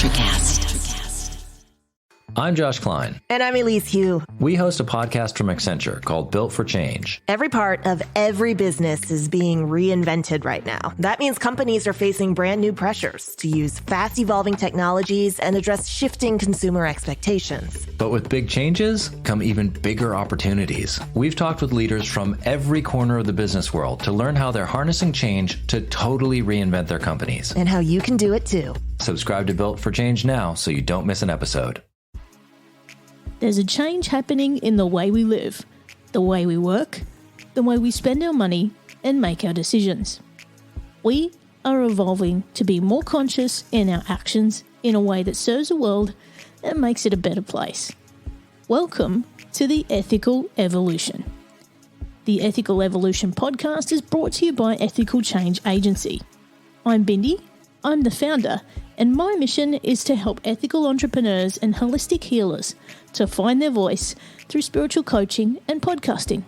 NutriCast. I'm Josh Klein. And I'm Elise Hugh. We host a podcast from Accenture called Built for Change. Every part of every business is being reinvented right now. That means companies are facing brand new pressures to use fast evolving technologies and address shifting consumer expectations. But with big changes come even bigger opportunities. We've talked with leaders from every corner of the business world to learn how they're harnessing change to totally reinvent their companies. And how you can do it too. Subscribe to Built for Change now so you don't miss an episode. There's a change happening in the way we live, the way we work, the way we spend our money and make our decisions. We are evolving to be more conscious in our actions in a way that serves the world and makes it a better place. Welcome to the Ethical Evolution. The Ethical Evolution podcast is brought to you by Ethical Change Agency. I'm Bindi, I'm the founder, and my mission is to help ethical entrepreneurs and holistic healers to find their voice through spiritual coaching and podcasting.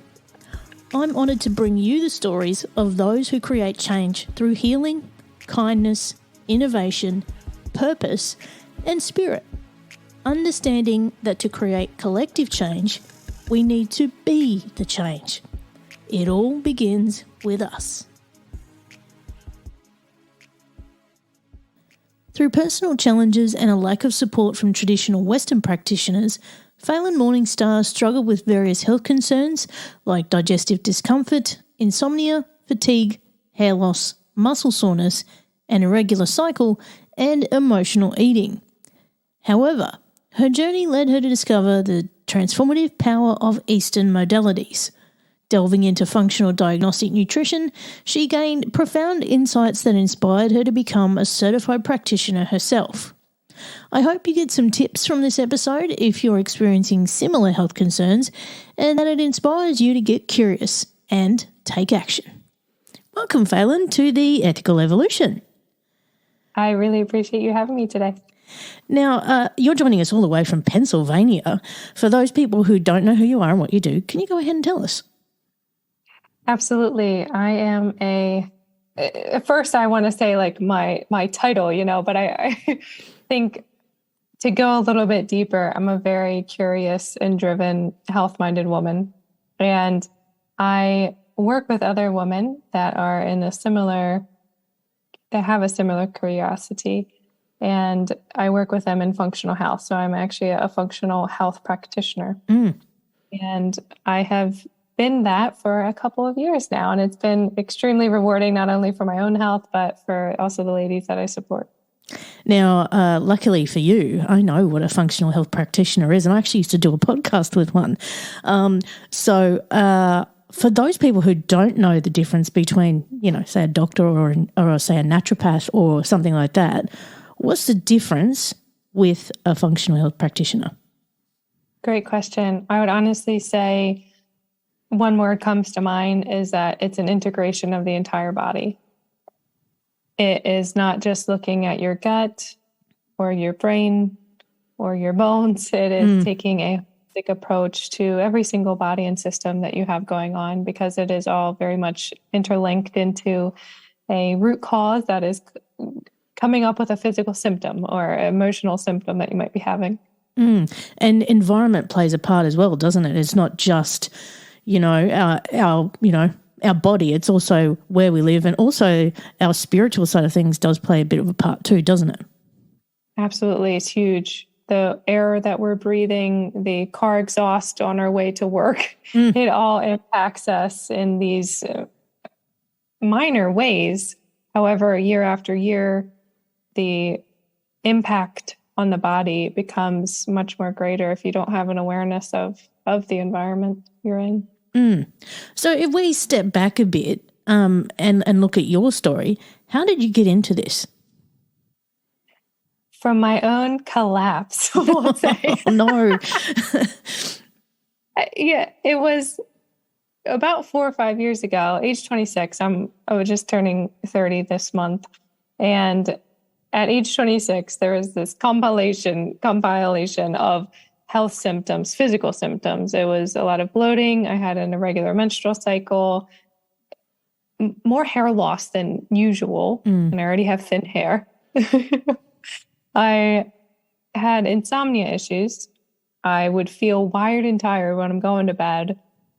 I'm honoured to bring you the stories of those who create change through healing, kindness, innovation, purpose, and spirit. Understanding that to create collective change, we need to be the change. It all begins with us. Through personal challenges and a lack of support from traditional Western practitioners, Falyn Morningstar struggled with various health concerns like digestive discomfort, insomnia, fatigue, hair loss, muscle soreness, an irregular cycle, and emotional eating. However, her journey led her to discover the transformative power of Eastern modalities. Delving into functional diagnostic nutrition, she gained profound insights that inspired her to become a certified practitioner herself. I hope you get some tips from this episode if you're experiencing similar health concerns, and that it inspires you to get curious and take action. Welcome, Falyn, to the Ethical Evolution. I really appreciate you having me today. Now, you're joining us all the way from Pennsylvania. For those people who don't know who you are and what you do, can you go ahead and tell us? Absolutely. I am first I want to say like my title, but I think to go a little bit deeper, I'm a very curious and driven, health-minded woman. And I work with other women that are that have a similar curiosity. And I work with them in functional health. So I'm actually a functional health practitioner. And I have been that for a couple of years now. And it's been extremely rewarding, not only for my own health, but for also the ladies that I support. Now, luckily for you, I know what a functional health practitioner is. And I actually used to do a podcast with one. For those people who don't know the difference between, say a doctor or say a naturopath or something like that, what's the difference with a functional health practitioner? Great question. I would honestly say one word comes to mind is that it's an integration of the entire body. It is not just looking at your gut or your brain or your bones. It is taking a holistic approach to every single body and system that you have going on, because it is all very much interlinked into a root cause that is coming up with a physical symptom or emotional symptom that you might be having. And environment plays a part as well, doesn't it? It's not just our body, it's also where we live, and also our spiritual side of things does play a bit of a part too, doesn't it? Absolutely. It's huge. The air that we're breathing, the car exhaust on our way to work, it all impacts us in these minor ways. However, year after year, the impact on the body becomes much more greater if you don't have an awareness of the environment you're in. So if we step back a bit and look at your story, how did you get into this? From my own collapse, we'll say. No. Yeah, it was about 4 or 5 years ago, age 26. I was just turning 30 this month. And at age 26, there was this compilation of health symptoms, physical symptoms. It was a lot of bloating. I had an irregular menstrual cycle, more hair loss than usual, and I already have thin hair. I had insomnia issues. I would feel wired and tired when I'm going to bed,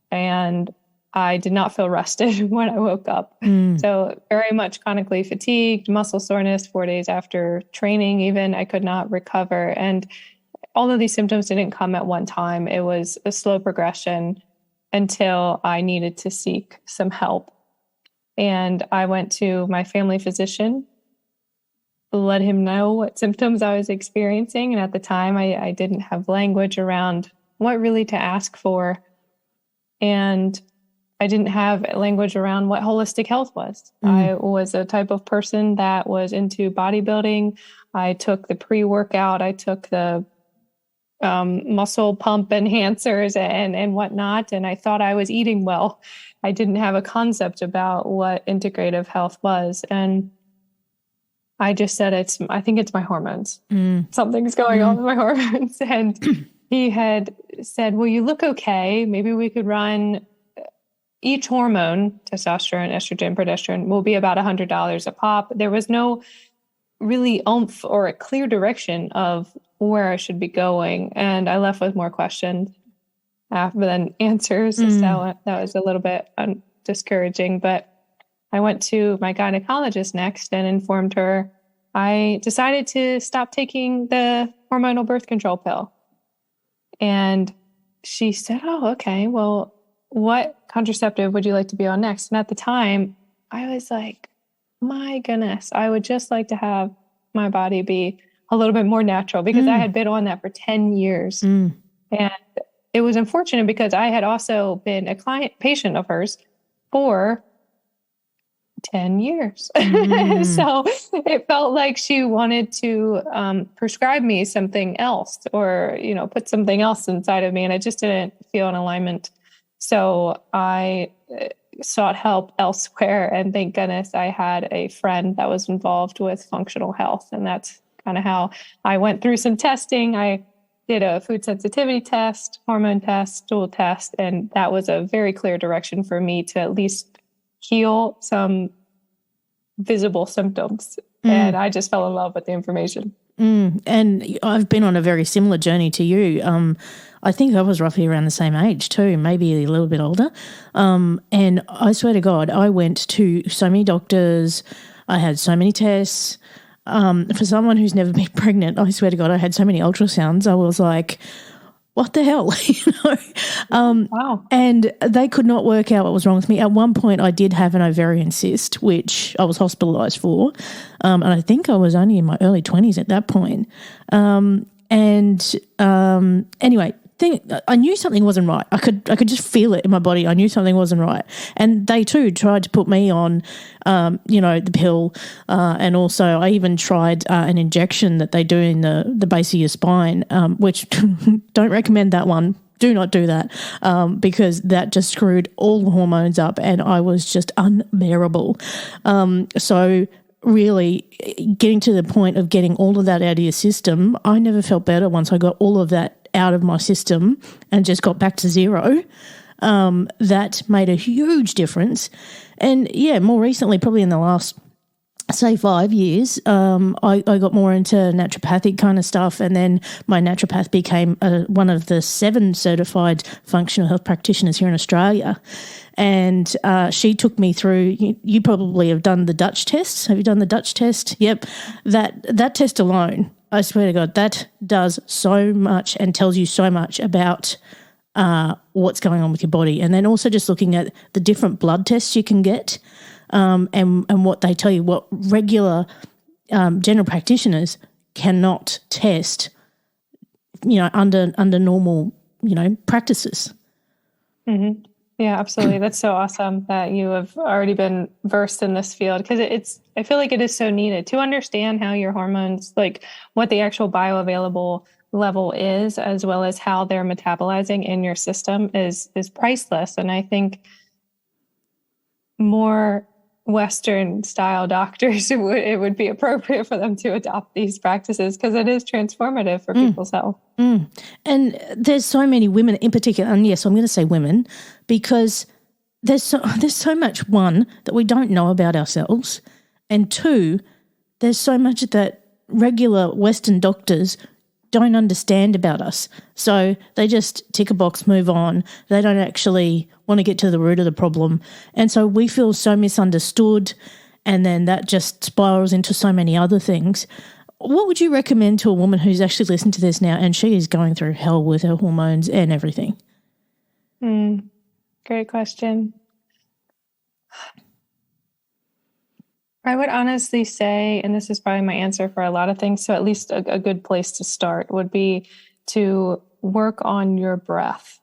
and I did not feel rested when I woke up. So very much chronically fatigued, muscle soreness 4 days after training, even I could not recover. And all of these symptoms didn't come at one time. It was a slow progression until I needed to seek some help. And I went to my family physician, let him know what symptoms I was experiencing. And at the time, I didn't have language around what really to ask for. And I didn't have language around what holistic health was. I was a type of person that was into bodybuilding. I took the pre-workout. I took the muscle pump enhancers and whatnot. And I thought I was eating well. I didn't have a concept about what integrative health was. And I just said, I think it's my hormones. Something's going on with my hormones. And he had said, well, you look okay. Maybe we could run each hormone, testosterone, estrogen, progesterone, will be about $100 a pop. There was no really oomph or a clear direction of where I should be going. And I left with more questions than answers. So that was a little bit discouraging. But I went to my gynecologist next and informed her I decided to stop taking the hormonal birth control pill. And she said, oh, okay, well, what contraceptive would you like to be on next? And at the time, I was like, my goodness, I would just like to have my body be a little bit more natural, because I had been on that for 10 years. And it was unfortunate because I had also been a patient of hers for 10 years. So it felt like she wanted to prescribe me something else, or, put something else inside of me. And I just didn't feel in alignment. So I sought help elsewhere. And thank goodness I had a friend that was involved with functional health. And that's kind of how I went through some testing. I did a food sensitivity test, hormone test, stool test, and that was a very clear direction for me to at least heal some visible symptoms. And I just fell in love with the information. And I've been on a very similar journey to you. I think I was roughly around the same age too, maybe a little bit older. And I swear to God, I went to so many doctors. I had so many tests. For someone who's never been pregnant, I swear to God, I had so many ultrasounds. I was like, what the hell? Wow. And they could not work out what was wrong with me. At one point, I did have an ovarian cyst, which I was hospitalized for. And I think I was only in my early 20s at that point. Anyway, I knew something wasn't right. I could just feel it in my body. I knew something wasn't right. And they too tried to put me on, the pill. And also I even tried an injection that they do in the base of your spine, which don't recommend that one. Do not do that, because that just screwed all the hormones up and I was just unbearable. So really getting to the point of getting all of that out of your system, I never felt better once I got all of that out of my system and just got back to zero. That made a huge difference. And yeah, more recently, probably in the last, say 5 years, I got more into naturopathic kind of stuff, and then my naturopath became one of the 7 certified functional health practitioners here in Australia. And she took me through, you probably have done the Dutch test. Have you done the Dutch test? Yep. That test alone, I swear to God, that does so much and tells you so much about what's going on with your body. And then also just looking at the different blood tests you can get, and what they tell you, what regular general practitioners cannot test, under normal, practices. Mm-hmm. Yeah, absolutely. That's so awesome that you have already been versed in this field, because I feel like it is so needed to understand how your hormones, like what the actual bioavailable level is, as well as how they're metabolizing in your system is priceless. And I think more Western style doctors, it would be appropriate for them to adopt these practices, because it is transformative for people's health. And there's so many women in particular, and yes, I'm going to say women, because there's so much, one, that we don't know about ourselves, and two, there's so much that regular Western doctors don't understand about us. So they just tick a box, move on. They don't actually want to get to the root of the problem. And so we feel so misunderstood, and then that just spirals into so many other things. What would you recommend to a woman who's actually listened to this now and she is going through hell with her hormones and everything? Great question. I would honestly say, and this is probably my answer for a lot of things, so at least a good place to start would be to work on your breath.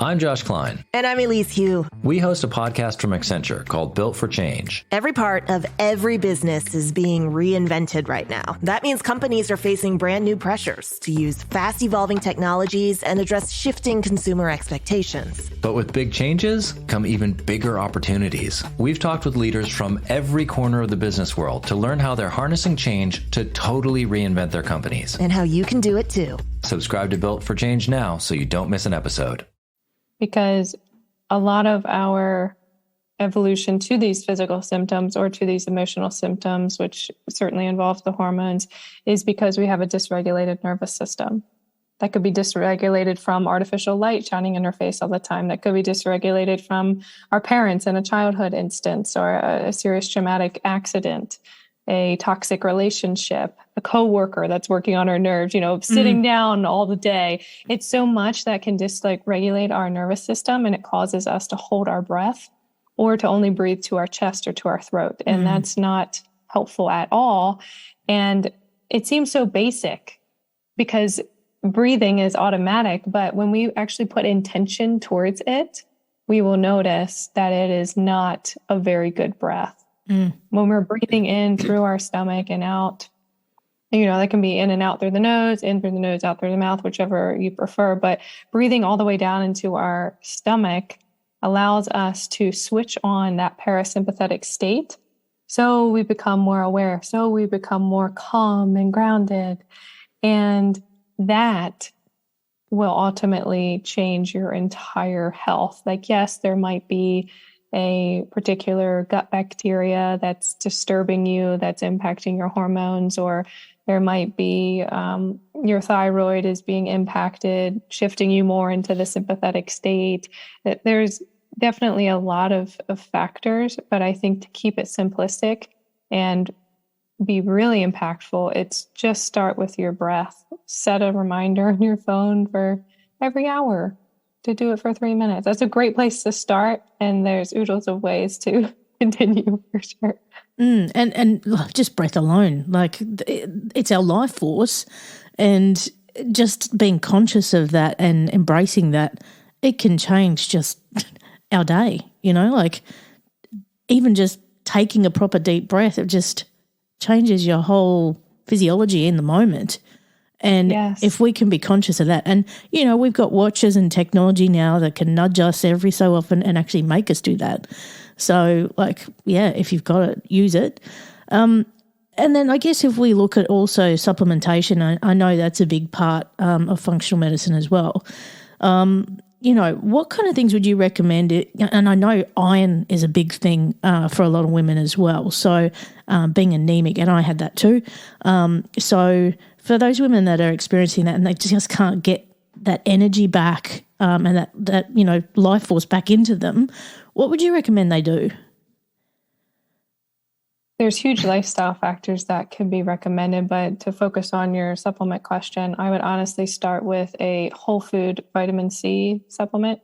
I'm Josh Klein. And I'm Elise Hugh. We host a podcast from Accenture called Built for Change. Every part of every business is being reinvented right now. That means companies are facing brand new pressures to use fast evolving technologies and address shifting consumer expectations. But with big changes come even bigger opportunities. We've talked with leaders from every corner of the business world to learn how they're harnessing change to totally reinvent their companies. And how you can do it too. Subscribe to Built for Change now so you don't miss an episode. Because a lot of our evolution to these physical symptoms or to these emotional symptoms, which certainly involves the hormones, is because we have a dysregulated nervous system. That could be dysregulated from artificial light shining in our face all the time. That could be dysregulated from our parents in a childhood instance, or a serious traumatic accident, a toxic relationship, a coworker that's working on our nerves, sitting down all the day. It's so much that can dysregulate our nervous system, and it causes us to hold our breath or to only breathe to our chest or to our throat. And that's not helpful at all. And it seems so basic because breathing is automatic, but when we actually put intention towards it, we will notice that it is not a very good breath. When we're breathing in through our stomach and out, that can be in and out through the nose, in through the nose, out through the mouth, whichever you prefer. But breathing all the way down into our stomach allows us to switch on that parasympathetic state. So we become more aware. So we become more calm and grounded. And that will ultimately change your entire health. Yes, there might be a particular gut bacteria that's disturbing you, that's impacting your hormones, or there might be your thyroid is being impacted, shifting you more into the sympathetic state. There's definitely a lot of factors, but I think to keep it simplistic and be really impactful, it's just start with your breath. Set a reminder on your phone for every hour to do it for 3 minutes. That's a great place to start. And there's oodles of ways to continue for sure. And just breath alone, it's our life force, and just being conscious of that and embracing that, it can change just our day, even just taking a proper deep breath, it just changes your whole physiology in the moment. And if we can be conscious of that, and, we've got watches and technology now that can nudge us every so often and actually make us do that. So, if you've got it, use it. And then I guess if we look at also supplementation, I know that's a big part of functional medicine as well. What kind of things would you recommend? And I know iron is a big thing for a lot of women as well. So being anemic, and I had that too. So for those women that are experiencing that and they just can't get that energy back and that life force back into them, what would you recommend they do? There's huge lifestyle factors that could be recommended, but to focus on your supplement question, I would honestly start with a whole food vitamin C supplement.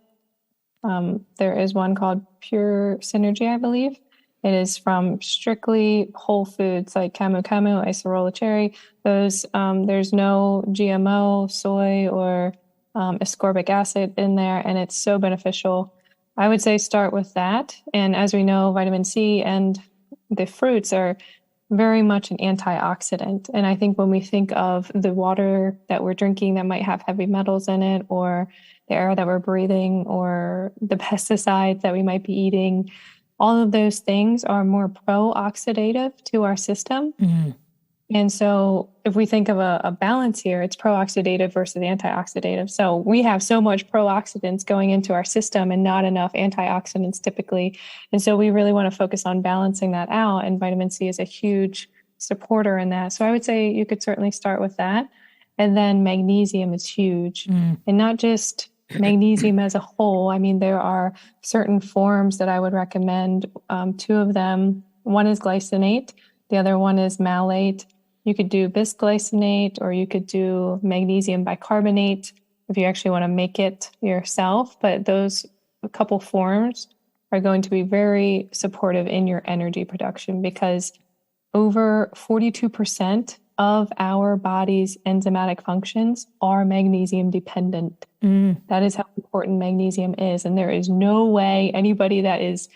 There is one called Pure Synergy, I believe. It is from strictly whole foods like camu camu, acerola cherry. Those there's no GMO, soy, or ascorbic acid in there, and it's so beneficial. I would say start with that. And as we know, vitamin C and the fruits are very much an antioxidant. And I think when we think of the water that we're drinking that might have heavy metals in it, or the air that we're breathing, or the pesticides that we might be eating, all of those things are more pro-oxidative to our system. And so if we think of a balance here, it's pro-oxidative versus antioxidative. So we have so much pro-oxidants going into our system and not enough antioxidants typically. And so we really want to focus on balancing that out. And vitamin C is a huge supporter in that. So I would say you could certainly start with that. And then magnesium is huge, and not just magnesium as a whole. I mean, there are certain forms that I would recommend. Two of them, one is glycinate, the other one is malate. You could do bisglycinate, or you could do magnesium bicarbonate if you actually want to make it yourself. But those a couple forms are going to be very supportive in your energy production, because over 42% of our body's enzymatic functions are magnesium dependent. That is how important magnesium is. And there is no way anybody that is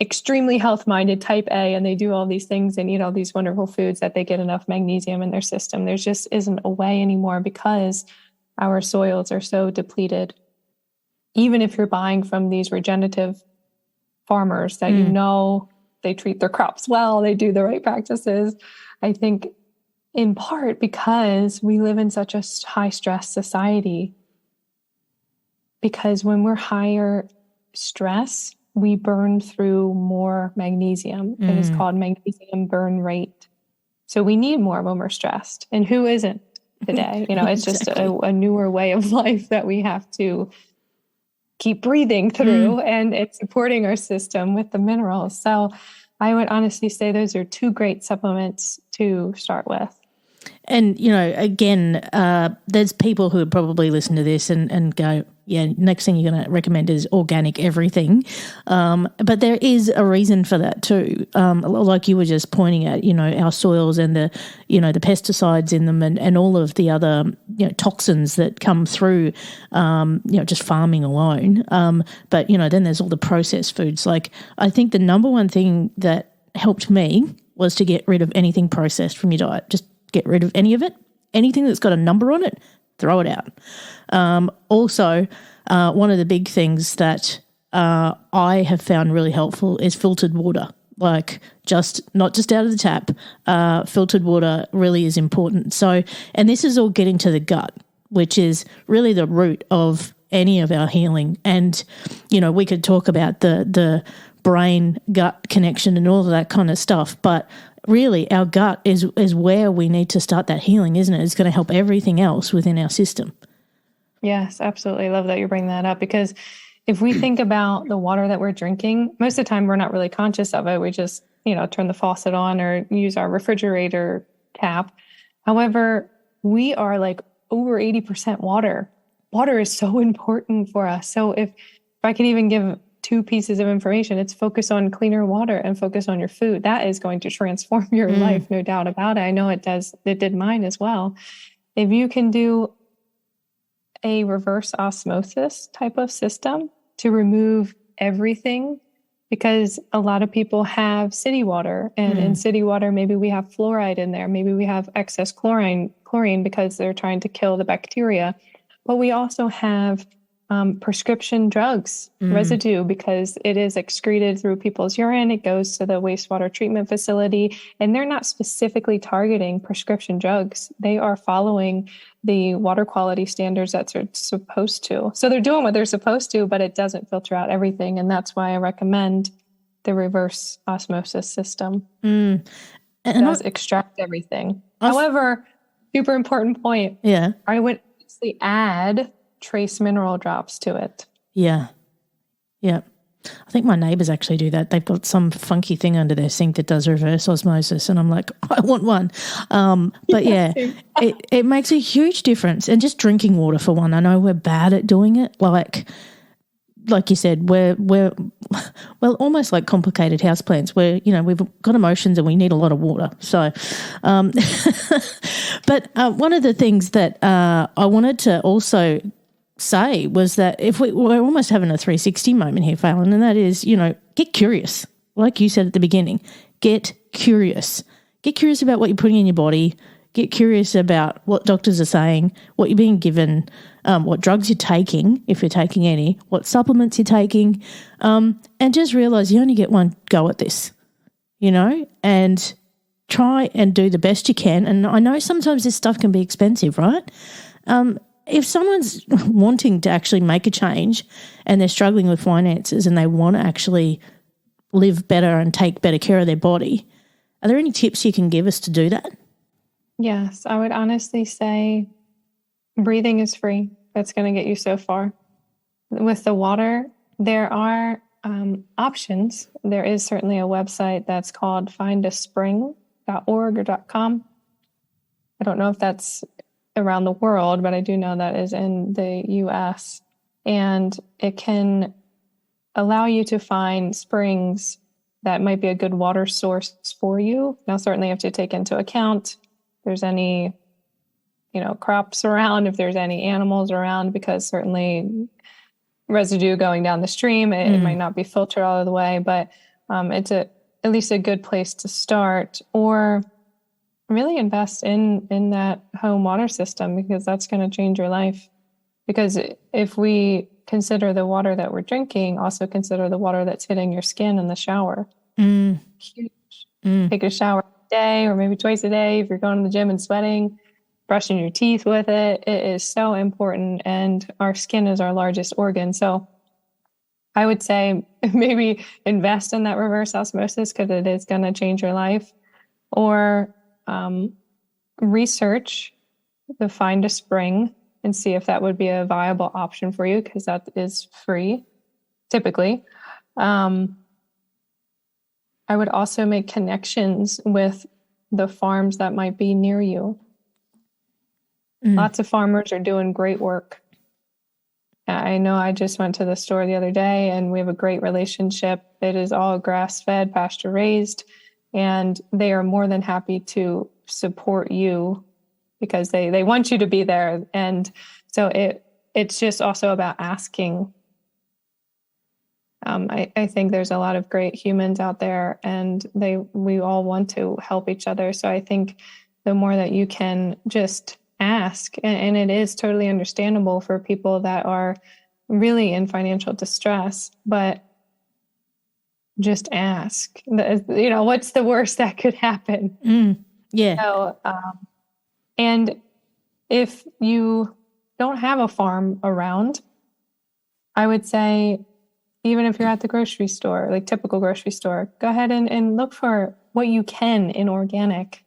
extremely health-minded, type A, and they do all these things and eat all these wonderful foods, that they get enough magnesium in their system. There just isn't a way anymore, because our soils are so depleted. Even if you're buying from these regenerative farmers that you know they treat their crops well, they do the right practices, I think in part because we live in such a high stress society. Because when we're higher stress, we burn through more magnesium. It is called magnesium burn rate. So we need more when we're stressed. And who isn't today? You know, it's just a newer way of life that we have to keep breathing through, and it's supporting our system with the minerals. So I would honestly say those are two great supplements to start with. And, you know, again, there's people who would probably listen to this and go, yeah, next thing you're going to recommend is organic everything. But there is a reason for that too. Like you were just pointing at, you know, our soils and the, you know, the pesticides in them and all of the other, you know, toxins that come through, you know, just farming alone. But, you know, then there's all the processed foods. Like I think the number one thing that helped me was to get rid of anything processed from your diet. Just get rid of any of it. Anything that's got a number on it, throw it out. Also, one of the big things that I have found really helpful is filtered water. Like not just out of the tap, filtered water really is important. So, and this is all getting to the gut, which is really the root of any of our healing. And, you know, we could talk about the brain gut connection and all of that kind of stuff, but really our gut is where we need to start that healing, isn't it? It's going to help everything else within our system. Yes, absolutely. I love that you bring that up, because if we think about the water that we're drinking, most of the time we're not really conscious of it. We just, you know, turn the faucet on or use our refrigerator tap. However, we are like over 80% water. Water is so important for us. So if I could even give two pieces of information, it's focus on cleaner water and focus on your food. That is going to transform your life, no doubt about it. I know it does. It did mine as well. If you can do a reverse osmosis type of system to remove everything, because a lot of people have city water, and in city water, maybe we have fluoride in there. Maybe we have excess chlorine because they're trying to kill the bacteria. But we also have prescription drugs residue, because it is excreted through people's urine. It goes to the wastewater treatment facility, and they're not specifically targeting prescription drugs. They are following the water quality standards that they're supposed to. So they're doing what they're supposed to, but it doesn't filter out everything. And that's why I recommend the reverse osmosis system. It does extract everything. However, super important point. Yeah. I would actually add trace mineral drops to it. Yeah. Yeah. I think my neighbours actually do that. They've got some funky thing under their sink that does reverse osmosis, and I'm like, I want one. But yeah, it makes a huge difference. And just drinking water, for one. I know we're bad at doing it. Like you said, we're almost like complicated houseplants where, you know, we've got emotions and we need a lot of water. So, but one of the things that I wanted to also say was that if we're almost having a 360 moment here, Falyn, and that is, you know, get curious. Like you said at the beginning, get curious. Get curious about what you're putting in your body. Get curious about what doctors are saying, what you're being given, what drugs you're taking, if you're taking any, what supplements you're taking, and just realize you only get one go at this, you know, and try and do the best you can. And I know sometimes this stuff can be expensive, right? If someone's wanting to actually make a change and they're struggling with finances and they want to actually live better and take better care of their body, Are there any tips you can give us to do that? Yes, I would honestly say breathing is free. That's going to get you so far. With the water, there are options. There is certainly a website that's called findaspring.org or .com. I don't know if that's around the world, but I do know that is in the US. And it can allow you to find springs that might be a good water source for you. Now, certainly you have to take into account if there's any, crops around, if there's any animals around, because certainly residue going down the stream, it might not be filtered all of the way, but it's at least a good place to start, or really invest in that home water system, because that's going to change your life. Because if we consider the water that we're drinking, also consider the water that's hitting your skin in the shower. Huge. Take a shower a day or maybe twice a day if you're going to the gym and sweating, brushing your teeth with it. It is so important, and our skin is our largest organ. So I would say maybe invest in that reverse osmosis, because it is going to change your life, or research the Find a Spring and see if that would be a viable option for you, because that is free, typically. I would also make connections with the farms that might be near you. Lots of farmers are doing great work. I know I just went to the store the other day, and we have a great relationship. It is all grass-fed, pasture-raised, and they are more than happy to support you because they want you to be there. And so it's just also about asking. I think there's a lot of great humans out there, and we all want to help each other. So I think the more that you can just ask, and it is totally understandable for people that are really in financial distress, but just ask. What's the worst that could happen? Yeah. So, and if you don't have a farm around, I would say, even if you're at the grocery store, like typical grocery store, go ahead and look for what you can in organic.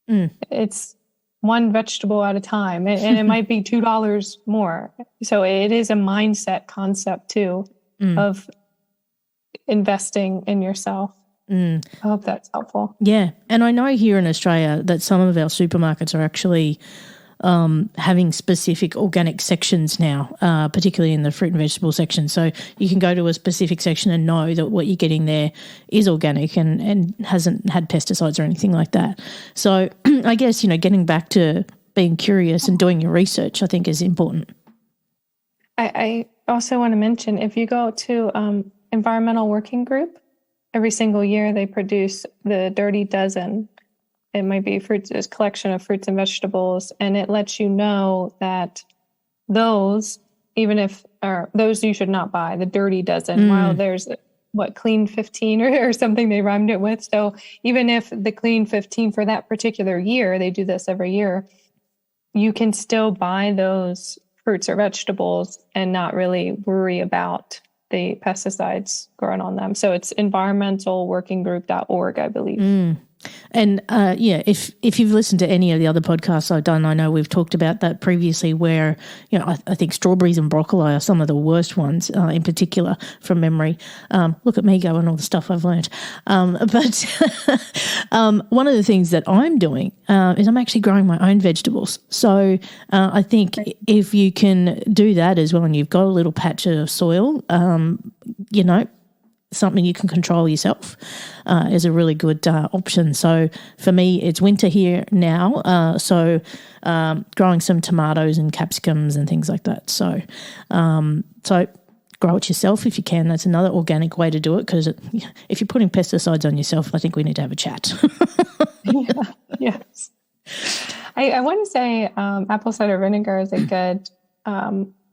It's one vegetable at a time, and it might be $2 more. So it is a mindset concept too, of investing in yourself. I hope that's helpful. Yeah. And I know here in Australia that some of our supermarkets are actually having specific organic sections now, particularly in the fruit and vegetable section. So you can go to a specific section and know that what you're getting there is organic and hasn't had pesticides or anything like that. So I guess, getting back to being curious and doing your research, I think is important. I also want to mention, if you go to Environmental Working Group, every single year they produce the Dirty Dozen. It might be a collection of fruits and vegetables, and it lets you know that those, even if are those you should not buy, the Dirty Dozen, while there's Clean 15 or something they rhymed it with. So even if the Clean 15 for that particular year, they do this every year, you can still buy those fruits or vegetables and not really worry about the pesticides growing on them. So it's environmentalworkinggroup.org, I believe. And if you've listened to any of the other podcasts I've done, I know we've talked about that previously, where I think strawberries and broccoli are some of the worst ones, in particular from memory. Look at me going all the stuff I've learned. But one of the things that I'm doing is I'm actually growing my own vegetables. So I think if you can do that as well, and you've got a little patch of soil, something you can control yourself is a really good option. So for me, it's winter here now, so growing some tomatoes and capsicums and things like that. So grow it yourself if you can. That's another organic way to do it, because if you're putting pesticides on yourself, I think we need to have a chat. Yes. I want to say apple cider vinegar is a good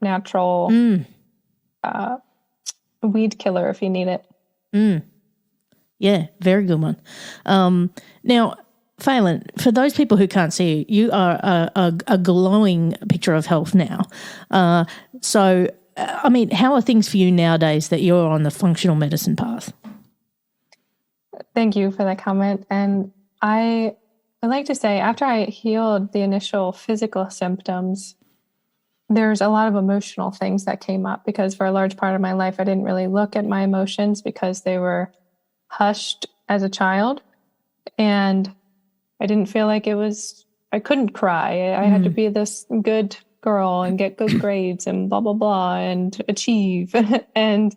natural weed killer if you need it. Yeah, very good one. Now, Falyn, for those people who can't see you, you are a glowing picture of health now. So, I mean, how are things for you nowadays that you're on the functional medicine path? Thank you for that comment. And I like to say, after I healed the initial physical symptoms, there's a lot of emotional things that came up, because for a large part of my life, I didn't really look at my emotions because they were hushed as a child. And I didn't feel like I couldn't cry. I had to be this good girl and get good grades and blah, blah, blah, and achieve. And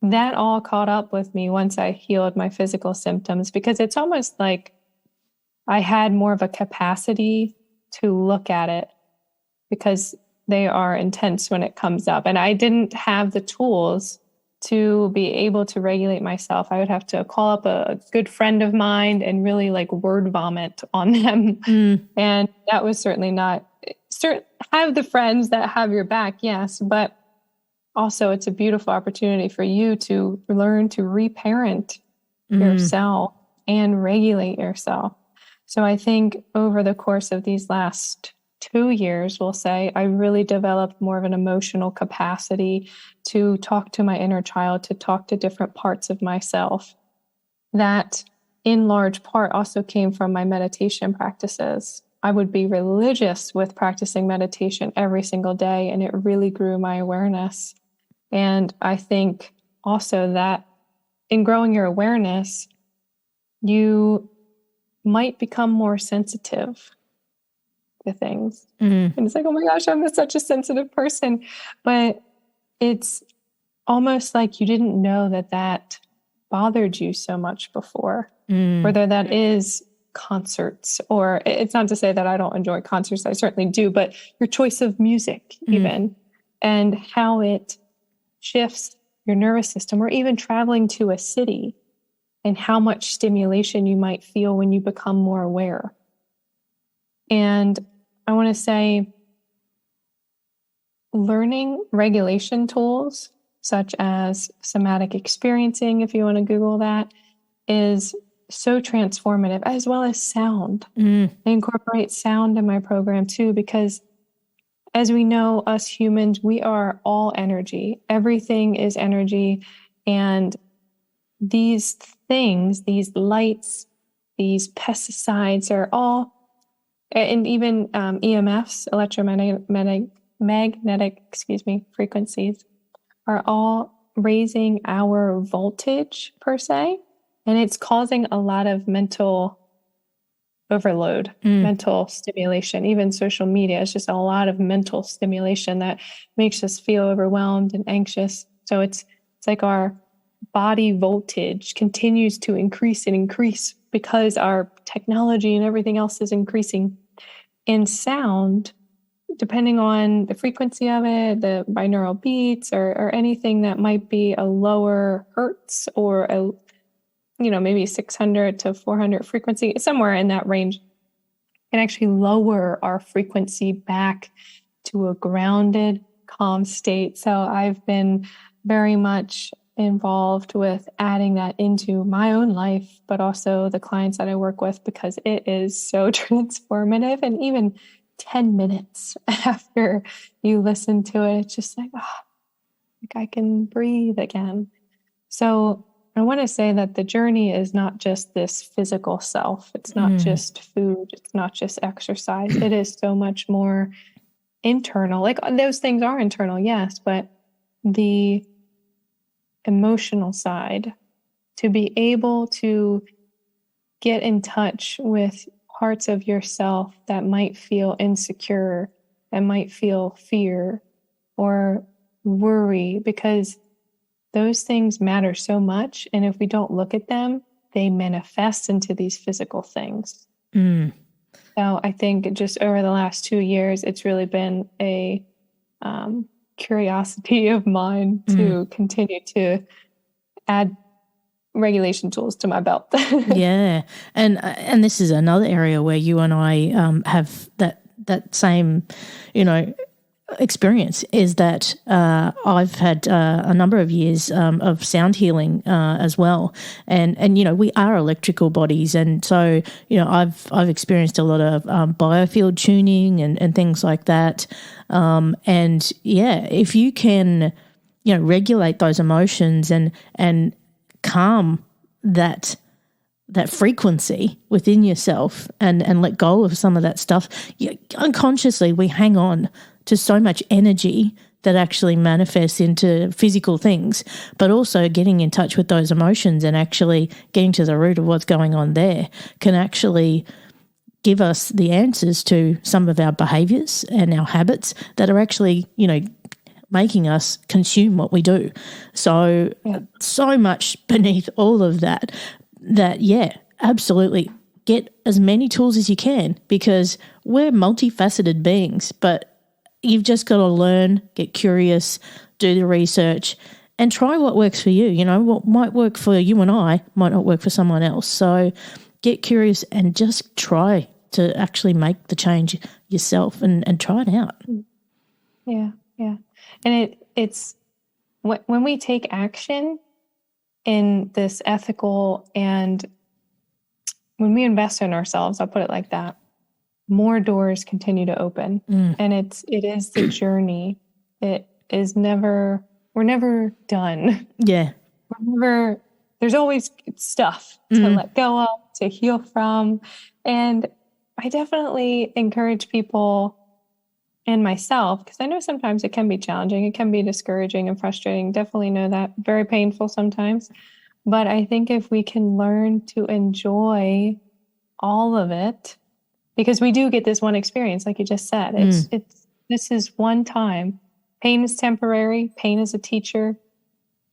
that all caught up with me once I healed my physical symptoms, because it's almost like I had more of a capacity to look at it, because they are intense when it comes up. And I didn't have the tools to be able to regulate myself. I would have to call up a good friend of mine and really like word vomit on them. And that was certainly not, have the friends that have your back, yes, but also it's a beautiful opportunity for you to learn to reparent yourself and regulate yourself. So I think over the course of these last 2 years, we'll say, I really developed more of an emotional capacity to talk to my inner child, to talk to different parts of myself. That in large part also came from my meditation practices. I would be religious with practicing meditation every single day, and it really grew my awareness. And I think also that in growing your awareness, you might become more sensitive to things. And it's like, oh my gosh, I'm such a sensitive person. But it's almost like you didn't know that bothered you so much before, whether that is concerts, or it's not to say that I don't enjoy concerts, I certainly do, but your choice of music even, and how it shifts your nervous system, or even traveling to a city and how much stimulation you might feel when you become more aware. And I want to say, learning regulation tools such as somatic experiencing, if you want to Google that, is so transformative, as well as sound. I incorporate sound in my program too, because as we know, us humans, we are all energy. Everything is energy. And these things, these lights, these pesticides are all, and even EMFs, electromagnetic, frequencies, are all raising our voltage per se. And it's causing a lot of mental overload, mental stimulation. Even social media is just a lot of mental stimulation that makes us feel overwhelmed and anxious. So it's like our body voltage continues to increase and increase because our technology and everything else is increasing. And sound, depending on the frequency of it, the binaural beats, or anything that might be a lower hertz, or a maybe 600 to 400 frequency, somewhere in that range, can actually lower our frequency back to a grounded, calm state. So I've been very much involved with adding that into my own life, but also the clients that I work with, because it is so transformative. And even 10 minutes after you listen to it, it's just like I can breathe again. So I want to say that the journey is not just this physical self. It's not just food. It's not just exercise. It is so much more internal. Like, those things are internal, yes, but the emotional side, to be able to get in touch with parts of yourself that might feel insecure, that might feel fear or worry, because those things matter so much. And if we don't look at them, they manifest into these physical things. So I think just over the last 2 years, it's really been a curiosity of mine to continue to add regulation tools to my belt. Yeah. And this is another area where you and I have that same, experience, is that I've had a number of years of sound healing as well, and we are electrical bodies, and so I've experienced a lot of biofield tuning and things like that, and yeah, if you can regulate those emotions and calm that that frequency within yourself and let go of some of that stuff, unconsciously we hang on to so much energy that actually manifests into physical things, but also getting in touch with those emotions and actually getting to the root of what's going on there can actually give us the answers to some of our behaviors and our habits that are actually, making us consume what we do. So, so much beneath all of that, absolutely get as many tools as you can, because we're multifaceted beings, but you've just got to learn, get curious, do the research, and try what works for you. What might work for you and I might not work for someone else. So get curious and just try to actually make the change yourself and try it out. Yeah. And it's when we take action in this ethical, and when we invest in ourselves, I'll put it like that, more doors continue to open. And it is the journey. It is we're never done. Yeah. There's always stuff to let go of, to heal from. And I definitely encourage people and myself, because I know sometimes it can be challenging. It can be discouraging and frustrating. Definitely know that. Very painful sometimes. But I think if we can learn to enjoy all of it, because we do get this one experience, like you just said, this is one time. Pain is temporary. Pain is a teacher.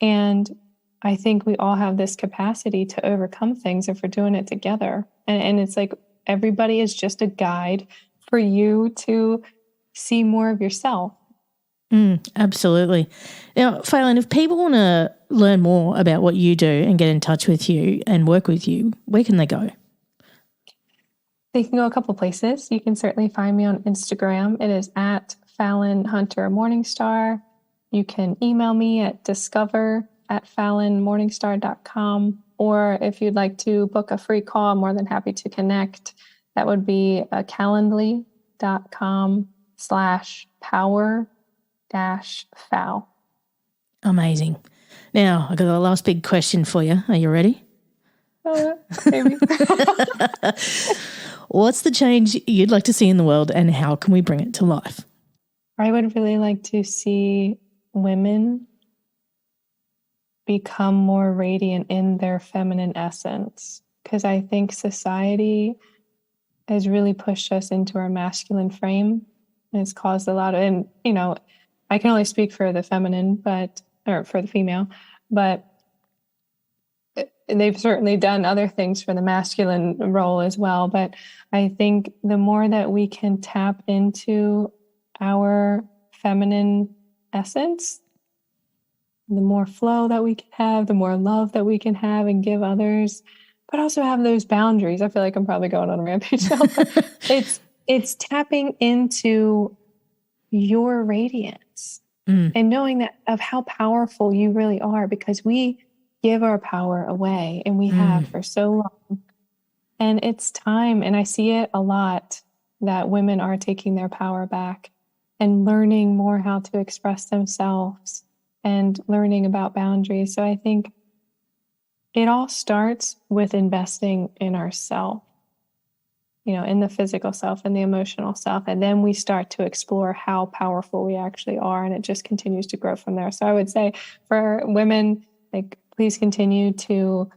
And I think we all have this capacity to overcome things if we're doing it together. And it's like everybody is just a guide for you to see more of yourself. Absolutely. Now, Falyn, if people want to learn more about what you do and get in touch with you and work with you, where can they go? They can go a couple places. You can certainly find me on Instagram. It is at Falyn Hunter Morningstar. You can email me at discover@falynmorningstar.com. Or if you'd like to book a free call, I'm more than happy to connect. That would be calendly.com/power-foul. Amazing. Now, I've got a last big question for you. Are you ready? Maybe. What's the change you'd like to see in the world, and how can we bring it to life? I would really like to see women become more radiant in their feminine essence, because I think society has really pushed us into our masculine frame, and it's caused a lot of, and I can only speak for the feminine, or for the female, but they've certainly done other things for the masculine role as well. But I think the more that we can tap into our feminine essence, the more flow that we can have, the more love that we can have and give others, but also have those boundaries. I feel like I'm probably going on a rampage now. It's tapping into your radiance and knowing that of how powerful you really are, because we give our power away, and we have for so long. And it's time, and I see it a lot, that women are taking their power back and learning more how to express themselves and learning about boundaries. So I think it all starts with investing in ourselves, in the physical self and the emotional self. And then we start to explore how powerful we actually are. And it just continues to grow from there. So I would say for women, please continue to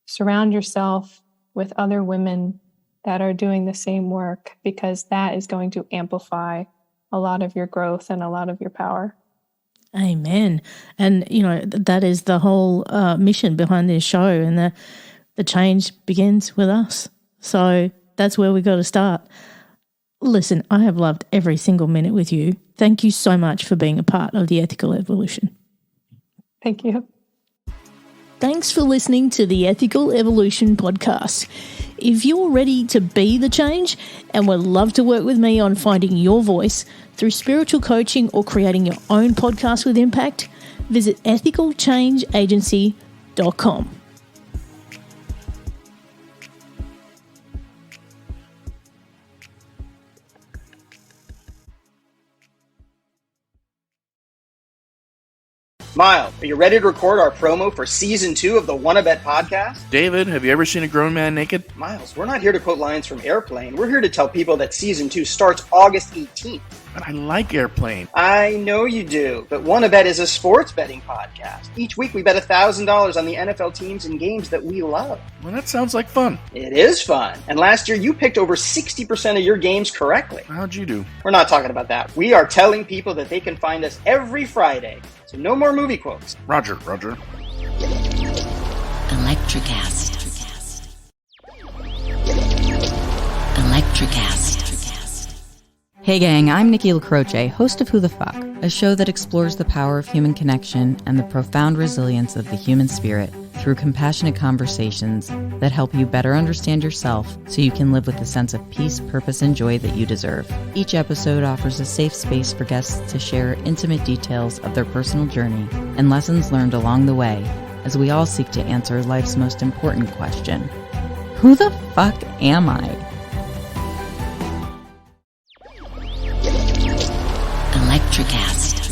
surround yourself with other women that are doing the same work, because that is going to amplify a lot of your growth and a lot of your power. Amen. And, that is the whole mission behind this show, and the change begins with us. So that's where we got to start. Listen, I have loved every single minute with you. Thank you so much for being a part of the Ethical Evolution. Thank you. Thanks for listening to the Ethical Evolution podcast. If you're ready to be the change and would love to work with me on finding your voice through spiritual coaching or creating your own podcast with impact, visit ethicalchangeagency.com. Miles, are you ready to record our promo for Season 2 of the Wanna Bet podcast? David, have you ever seen a grown man naked? Miles, we're not here to quote lines from Airplane. We're here to tell people that Season 2 starts August 18th. But I like Airplane. I know you do, but Wanna Bet is a sports betting podcast. Each week we bet $1,000 on the NFL teams and games that we love. Well, that sounds like fun. It is fun. And last year you picked over 60% of your games correctly. How'd you do? We're not talking about that. We are telling people that they can find us every Friday. So no more movie quotes. Roger. Electricast. Hey gang, I'm Nikki LaCroce, host of Who the Fuck, a show that explores the power of human connection and the profound resilience of the human spirit through compassionate conversations that help you better understand yourself so you can live with the sense of peace, purpose, and joy that you deserve. Each episode offers a safe space for guests to share intimate details of their personal journey and lessons learned along the way as we all seek to answer life's most important question: who the fuck am I? Electricast.